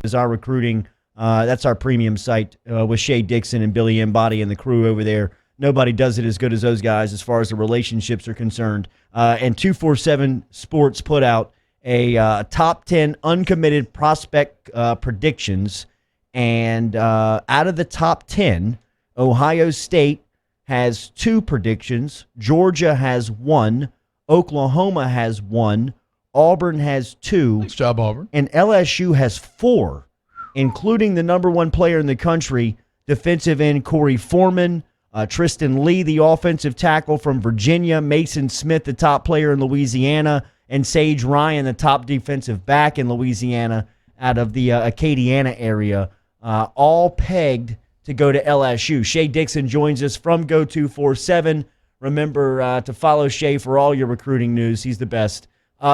is our recruiting. That's our premium site with Shea Dixon and Billy Embody and the crew over there. Nobody does it as good as those guys as far as the relationships are concerned. And 247 Sports put out a top 10 uncommitted prospect predictions. And out of the top 10, Ohio State has 2 predictions. Georgia has 1. Oklahoma has 1. Auburn has 2. Nice job, Auburn. And LSU has 4, including the number 1 player in the country, defensive end Korey Foreman, Tristan Lee, the offensive tackle from Virginia, Maason Smith, the top player in Louisiana, and Sage Ryan, the top defensive back in Louisiana out of the Acadiana area, all pegged to go to LSU. Shea Dixon joins us from Go 247. Remember to follow Shea for all your recruiting news. He's the best.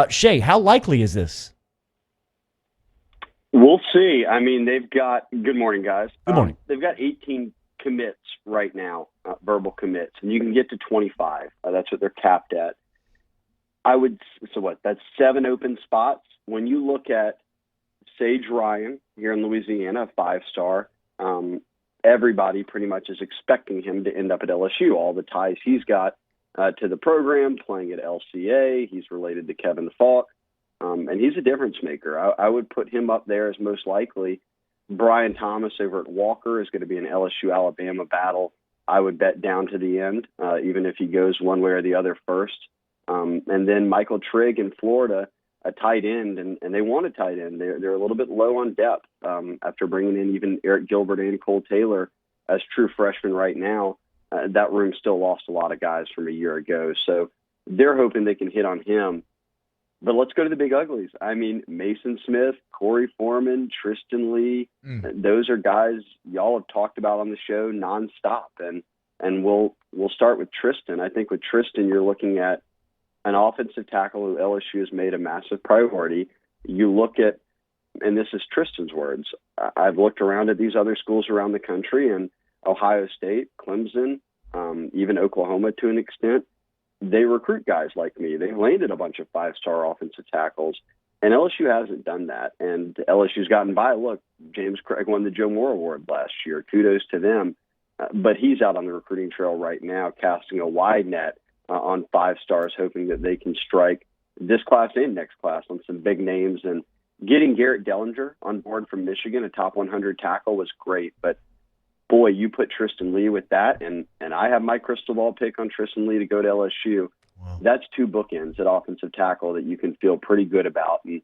Shea, how likely is this? We'll see. I mean, they've got – good morning, guys. Good morning. They've got 18 commits right now, verbal commits, and you can get to 25. That's what they're capped at. That's 7 open spots. When you look at Sage Ryan here in Louisiana, a 5-star, everybody pretty much is expecting him to end up at LSU. All the ties he's got to the program, playing at LCA. He's related to Kevin Falk, and he's a difference maker. I would put him up there as most likely. Brian Thomas over at Walker is going to be an LSU-Alabama battle. I would bet down to the end, even if he goes one way or the other first. And then Michael Trigg in Florida, a tight end, and they want a tight end. They're a little bit low on depth after bringing in even Eric Gilbert and Cole Taylor as true freshmen right now. That room still lost a lot of guys from a year ago, so they're hoping they can hit on him. But let's go to the big uglies. I mean, Maason Smith, Korey Foreman, Tristan Lee, those are guys y'all have talked about on the show nonstop. And we'll start with Tristan. I think with Tristan, you're looking at an offensive tackle who LSU has made a massive priority. You look at, and this is Tristan's words, I've looked around at these other schools around the country, and Ohio State, Clemson, even Oklahoma to an extent, they recruit guys like me. They've landed a bunch of 5-star offensive tackles, and LSU hasn't done that. And LSU's gotten by. Look, James Craig won the Joe Moore Award last year. Kudos to them. But he's out on the recruiting trail right now, casting a wide net on 5-stars, hoping that they can strike this class and next class on some big names. And getting Garrett Dellinger on board from Michigan, a top 100 tackle, was great. But boy, you put Tristan Lee with that, and I have my crystal ball pick on Tristan Lee to go to LSU. Wow. That's 2 bookends at offensive tackle that you can feel pretty good about. And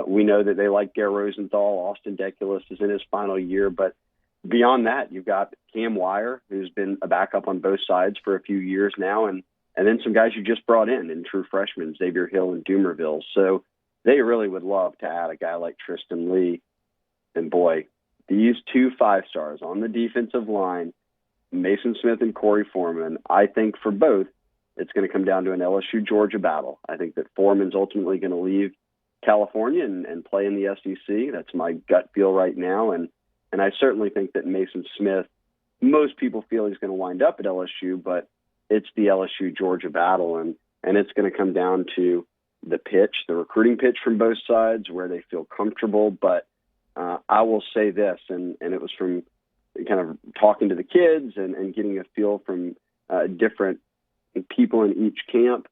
we know that they like Garrett Rosenthal. Austin Deculus is in his final year. But beyond that, you've got Cam Wire, who's been a backup on both sides for a few years now, and then some guys you just brought in true freshmen, Xavier Hill and Doomerville. So they really would love to add a guy like Tristan Lee. And boy, these 2 5-stars on the defensive line, Maason Smith and Korey Foreman, I think for both, it's going to come down to an LSU-Georgia battle. I think that Foreman's ultimately going to leave California and play in the SEC. That's my gut feel right now. And I certainly think that Maason Smith, most people feel he's going to wind up at LSU, but it's the LSU-Georgia battle. And it's going to come down to the pitch, the recruiting pitch from both sides, where they feel comfortable. But I will say this, and it was from kind of talking to the kids and getting a feel from different people in each camp.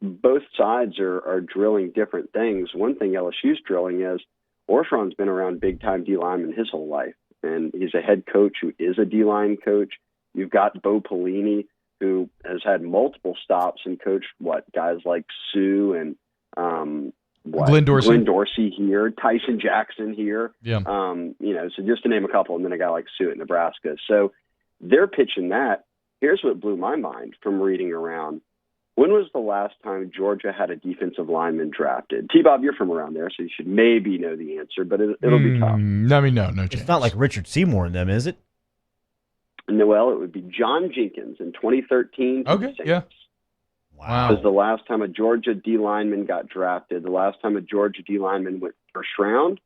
Both sides are drilling different things. One thing LSU's drilling is Orshron's been around big-time D-linemen his whole life, and he's a head coach who is a D-line coach. You've got Bo Pelini, who has had multiple stops and coached, guys like Sue and Glenn Dorsey here, Tyson Jackson here. Yeah. So just to name a couple, and then a guy like Sue at Nebraska. So they're pitching that. Here's what blew my mind from reading around. When was the last time Georgia had a defensive lineman drafted? T-Bob, you're from around there, so you should maybe know the answer, but it'll be tough. I mean, no chance. It's not like Richard Seymour and them, is it? Noel, it would be John Jenkins in 2013. Okay, yeah. Wow. It was the last time a Georgia D lineman got drafted. The last time a Georgia D lineman went first round,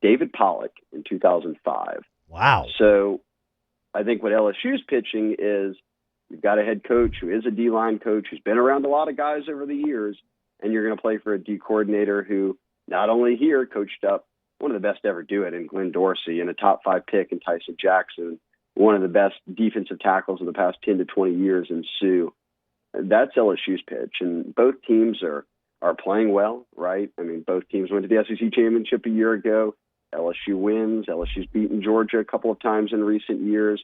David Pollock in 2005. Wow. So I think what LSU's pitching is you've got a head coach who is a D-line coach who's been around a lot of guys over the years, and you're going to play for a D coordinator who not only here coached up one of the best to ever do it in Glenn Dorsey, and a top 5 pick in Tyson Jackson, one of the best defensive tackles of the past 10 to 20 years in Sue. That's LSU's pitch, and both teams are playing well, right? I mean, both teams went to the SEC championship a year ago. LSU wins. LSU's beaten Georgia a couple of times in recent years.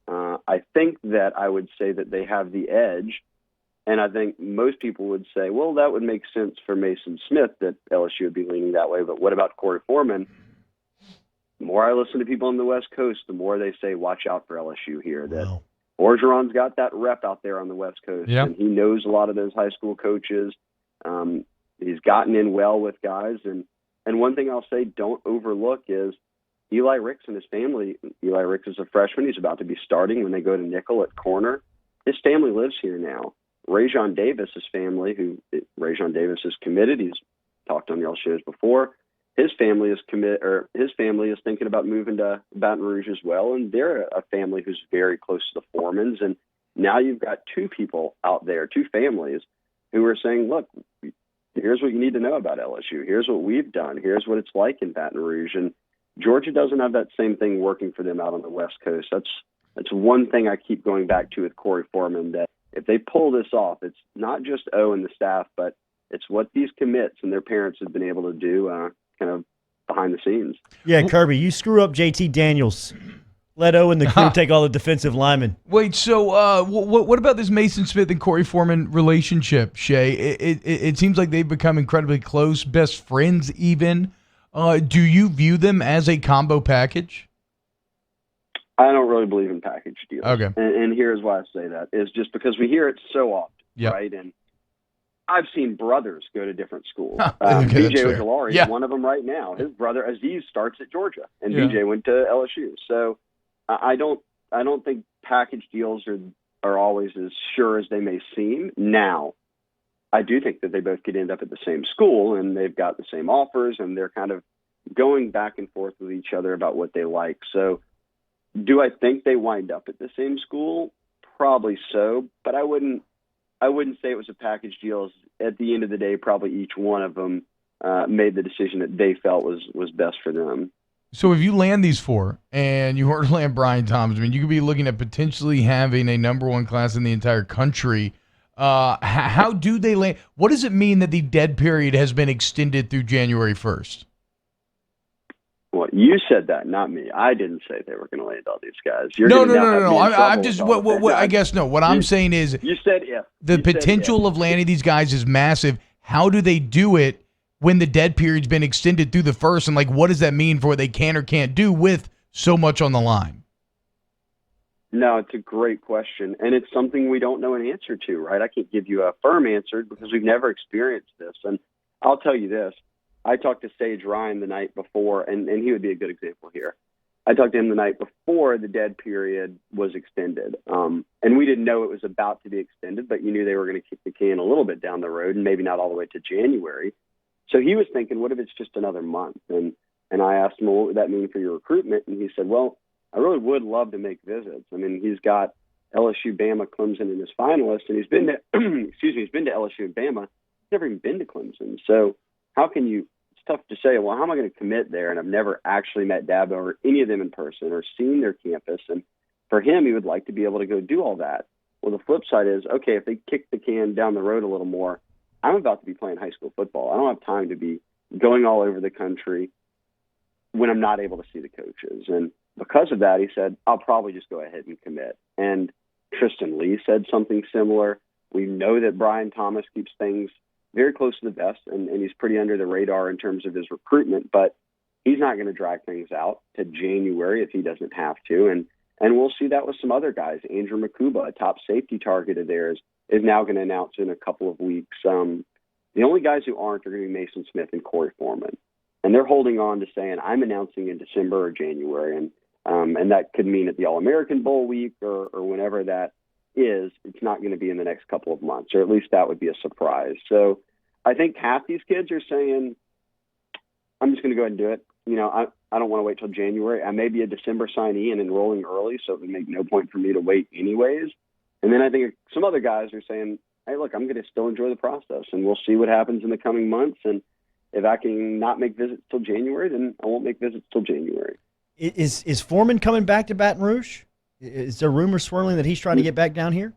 I think that I would say that they have the edge, and I think most people would say, well, that would make sense for Maason Smith that LSU would be leaning that way, but what about Korey Foreman? The more I listen to people on the West Coast, the more they say, watch out for LSU here. That Orgeron's got that rep out there on the West Coast, and he knows a lot of those high school coaches. He's gotten in well with guys. And one thing I'll say, don't overlook is Eli Ricks and his family. Eli Ricks is a freshman. He's about to be starting when they go to nickel at corner. His family lives here now. Rajon Davis' family, Rajon Davis is committed. He's talked on y'all shows before. His family is his family is thinking about moving to Baton Rouge as well, and they're a family who's very close to the Foremans. And now you've got 2 people out there, 2 families, who are saying, look, here's what you need to know about LSU. Here's what we've done. Here's what it's like in Baton Rouge. And Georgia doesn't have that same thing working for them out on the West Coast. That's one thing I keep going back to with Korey Foreman, that if they pull this off, it's not just O and the staff, but it's what these commits and their parents have been able to do kind of behind the scenes. Yeah, Kirby, you screw up JT Daniels. Let O and the crew take all the defensive linemen. Wait, so what about this Maason Smith and Korey Foreman relationship, Shea? It seems like they've become incredibly close, best friends even. Do you view them as a combo package? I don't really believe in package deals. Okay. And here's why I say that, is just because we hear it so often, right? And I've seen brothers go to different schools. BJ Ojolari is one of them right now. His brother Aziz starts at Georgia, and BJ went to LSU. So I don't think package deals are always as sure as they may seem. Now, I do think that they both could end up at the same school, and they've got the same offers, and they're kind of going back and forth with each other about what they like. So do I think they wind up at the same school? Probably so, but I wouldn't say it was a package deal. At the end of the day, probably each one of them made the decision that they felt was best for them. So if you land these 4 and you were to land Brian Thomas, I mean, you could be looking at potentially having a number 1 class in the entire country. How do they land? What does it mean that the dead period has been extended through January 1st? Well, you said that, not me. I didn't say they were going to land all these guys. No. I'm just what I guess no. What I'm saying is, you said if the potential of landing these guys is massive. How do they do it when the dead period's been extended through the first? And what does that mean for what they can or can't do with so much on the line? No, it's a great question, and it's something we don't know an answer to, right? I can't give you a firm answer because we've never experienced this. And I'll tell you this. I talked to Sage Ryan the night before, and he would be a good example here. I talked to him the night before the dead period was extended, and we didn't know it was about to be extended, but you knew they were going to kick the can a little bit down the road and maybe not all the way to January. So he was thinking, what if it's just another month? And I asked him, well, what would that mean for your recruitment? And he said, well, I really would love to make visits. I mean, he's got LSU, Bama, Clemson in his finalists, and he's been to he's been to LSU and Bama. He's never even been to Clemson. So how can you? It's tough to say. Well, how am I going to commit there? And I've never actually met Dabo or any of them in person or seen their campus. And for him, he would like to be able to go do all that. Well, the flip side is, okay, if they kick the can down the road a little more, I'm about to be playing high school football. I don't have time to be going all over the country when I'm not able to see the coaches. And because of that, he said, I'll probably just go ahead and commit. And Tristan Lee said something similar. We know that Brian Thomas keeps things very close to the vest, and he's pretty under the radar in terms of his recruitment, but he's not going to drag things out to January if he doesn't have to. And we'll see that with some other guys. Andrew Makuba, a top safety target of theirs, is now going to announce in a couple of weeks. The only guys who aren't are going to be Maason Smith and Korey Foreman. And they're holding on to saying, I'm announcing in December or January. And that could mean at the All-American Bowl week or whenever that is. It's not going to be in the next couple of months, or at least that would be a surprise. So I think half these kids are saying, I'm just going to go ahead and do it. You know, I don't want to wait till January. I may be a December signee and enrolling early, so it would make no point for me to wait anyways. And then I think some other guys are saying, hey, look, I'm going to still enjoy the process, and we'll see what happens in the coming months. And if I can not make visits till January, then I won't make visits till January. Is Foreman coming back to Baton Rouge? Is there rumors swirling that he's trying to get back down here?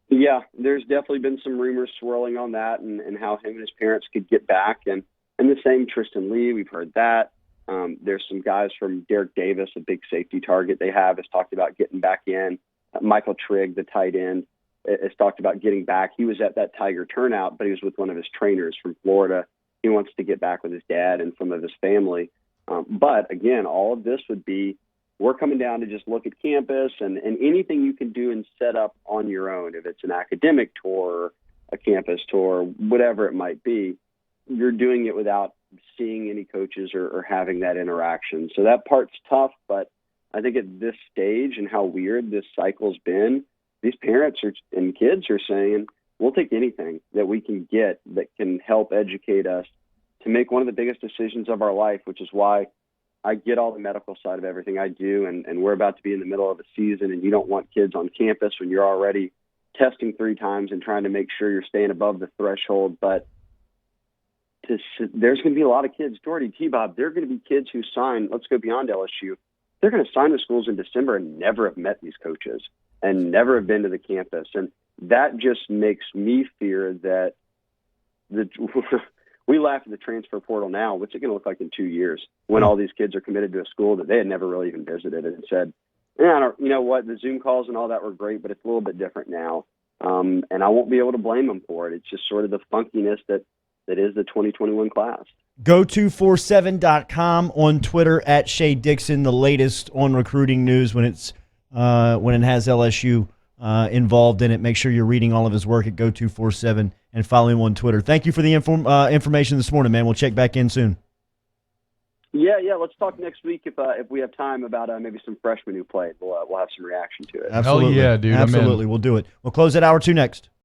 Yeah, there's definitely been some rumors swirling on that and how him and his parents could get back. And the same Tristan Lee, we've heard that. There's some guys from Derek Davis, a big safety target they have, has talked about getting back in. Michael Trigg, the tight end, has talked about getting back. He was at that Tiger turnout, but he was with one of his trainers from Florida. He wants to get back with his dad and some of his family. But, again, all of this would be we're coming down to just look at campus and anything you can do and set up on your own. If it's an academic tour, a campus tour, whatever it might be, you're doing it without seeing any coaches or having that interaction. So that part's tough, but I think at this stage and how weird this cycle's been, these parents and kids are saying, we'll take anything that we can get that can help educate us to make one of the biggest decisions of our life, which is why I get all the medical side of everything I do, and we're about to be in the middle of a season, and you don't want kids on campus when you're already testing 3 times and trying to make sure you're staying above the threshold. But there's going to be a lot of kids, Doherty, T-Bob, there are going to be kids who sign, let's go beyond LSU, they're going to sign with schools in December and never have met these coaches and never have been to the campus. And that just makes me fear that we laugh at the transfer portal now. What's it going to look like in 2 years when all these kids are committed to a school that they had never really even visited and said, you know what, the Zoom calls and all that were great, but it's a little bit different now. And I won't be able to blame them for it. It's just sort of the funkiness that is the 2021 class. Go247.com, on Twitter at Shea Dixon, the latest on recruiting news when it has LSU involved in it. Make sure you're reading all of his work at Go247 and follow him on Twitter. Thank you for the information this morning, man. We'll check back in soon. Yeah. Let's talk next week if we have time about maybe some freshmen who played. We'll have some reaction to it. Absolutely. Hell yeah, dude. Absolutely. We'll do it. We'll close at hour 2 next.